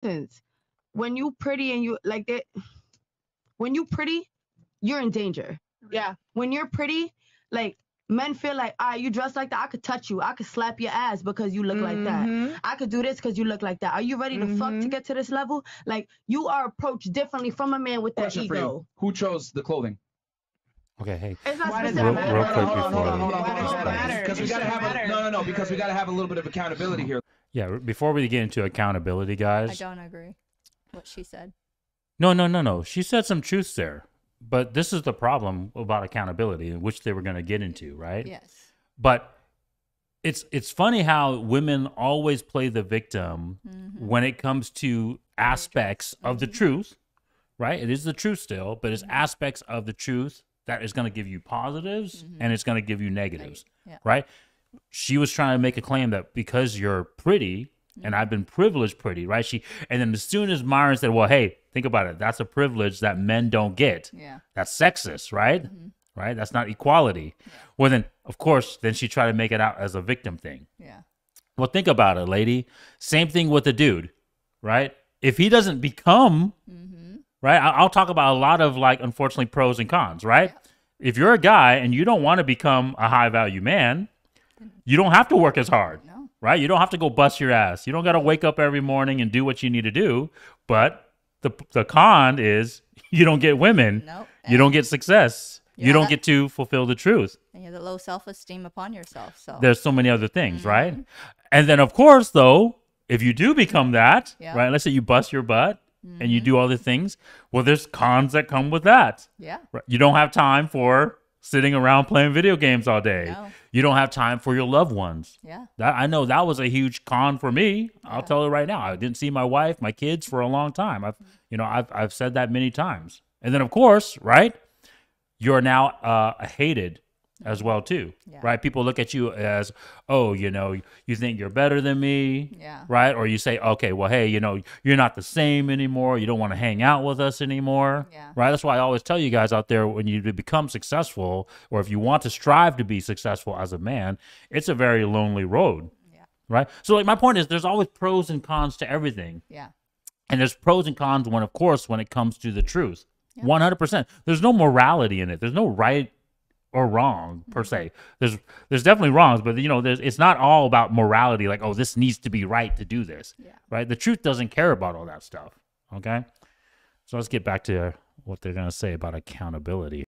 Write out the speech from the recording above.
Since when you pretty and you like that, when you pretty, you're in danger. Yeah. When you're pretty, like men feel like, ah, you dress like that, I could touch you, I could slap your ass because you look like that. I could do this because you look like that. Are you ready to fuck to get to this level? Like you are approached differently from a man with that Question for you. ego. Who chose the clothing? Okay, hey. It's not Why does specific. that matter? Real quick Hold on, before hold on. Why does that matter? Because we gotta have no, because we gotta have a little bit of accountability here. Yeah, before we get into accountability, guys. I don't agree what she said. No. She said some truths there. But this is the problem about accountability, which they were going to get into, right? Yes. But it's funny how women always play the victim when it comes to aspects of the truth, right? It is the truth still, but it's aspects of the truth that is going to give you positives and it's going to give you negatives, right? She was trying to make a claim that because you're pretty and I've been privileged pretty, right? And then as soon as Myron said, well, hey, think about it. That's a privilege that men don't get. Yeah. That's sexist, right? Right? That's not equality. Yeah. Well, then, of course, then she tried to make it out as a victim thing. Yeah. Well, think about it, lady. Same thing with the dude, right? If he doesn't become, right? I'll talk about a lot of, like, unfortunately, pros and cons, right? Yeah. If you're a guy and you don't want to become a high-value man, you don't have to work as hard. No. Right? You don't have to go bust your ass. You don't got to wake up every morning and do what you need to do. But the con is you don't get women. Nope. You don't get success. You don't get to fulfill the truth. And you have the low self-esteem upon yourself. So there's so many other things, right? And then, of course, though, if you do become that, right? Let's say you bust your butt and you do all the things. Well, there's cons that come with that. Yeah. Right? You don't have time for sitting around playing video games all day. No. You don't have time for your loved ones. Yeah. I know that was a huge con for me. I'll tell you right now. I didn't see my wife, my kids for a long time. I've said that many times. And then of course, right? You're now hated as well too. Yeah. Right? People look at you as, oh, you think you're better than me. Yeah. Right? Or you say, okay, well, hey, you're not the same anymore. You don't want to hang out with us anymore. Yeah. Right? That's why I always tell you guys out there, when you become successful, or if you want to strive to be successful as a man, it's a very lonely road. Yeah. Right? So like my point is there's always pros and cons to everything. Yeah. And there's pros and cons when it comes to the truth. Yeah. 100%. There's no morality in it. There's no right or wrong per se. There's definitely wrongs, but it's not all about morality. Like, oh, this needs to be right to do this. Yeah. Right? The truth doesn't care about all that stuff. Okay. So let's get back to what they're gonna say about accountability.